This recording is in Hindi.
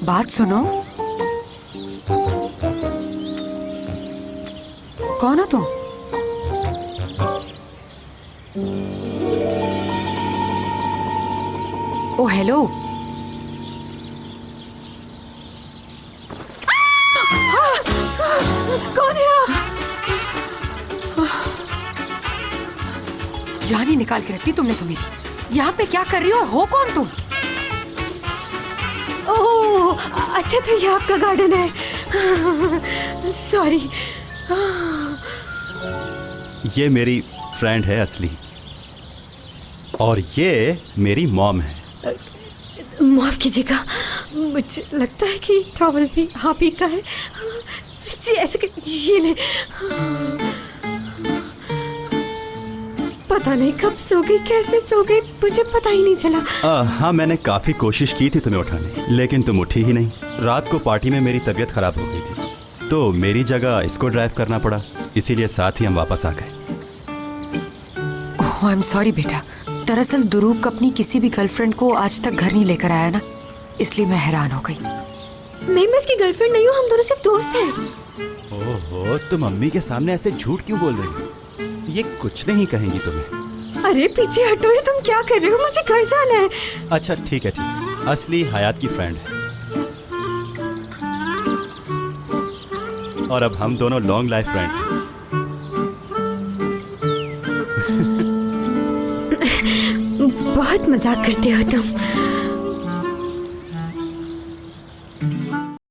बात सुनो, कौन हो तुम? ओ हेलो, कौन है आप? जान ही निकाल के रखती तुमने तो मेरी। यहाँ पे क्या कर रही हो और हो कौन तुम? ओह अच्छा, तो ये आपका गार्डन है। सॉरी। ये मेरी फ्रेंड है असली, और ये मेरी मॉम है। माफ कीजिएगा, मुझे लगता है कि टॉवल भी आप ही का है। ऐसे ये ले। पता नहीं कब सो गई, कैसे सो गई, मुझे पता ही नहीं चला। हाँ, मैंने काफ़ी कोशिश की थी तुम्हें उठाने की, लेकिन तुम उठी ही नहीं। रात को पार्टी में मेरी तबीयत खराब हो गई थी, तो मेरी जगह इसको ड्राइव करना पड़ा, इसीलिए साथ ही हम वापस आ गए। ओह आई एम सॉरी बेटा। दरअसल दुरूग अपनी किसी भी गर्लफ्रेंड को आज तक घर नहीं लेकर आया ना, इसलिए मैं हैरान हो गई। नहीं, मैं इसकी गर्लफ्रेंड नहीं हूँ, हम दोनों सिर्फ दोस्त हैं। ओहो, तुम मम्मी के सामने ऐसे झूठ क्यों बोल रही हो? ये कुछ नहीं कहेंगी तुम्हें। अरे पीछे हटो, ये तुम क्या कर रहे हो? मुझे घर जाना है। अच्छा ठीक है ठीक है, असली हयात की फ्रेंड है, और अब हम दोनों लॉन्ग लाइफ फ्रेंड हैं। बहुत मजाक करते हो तुम।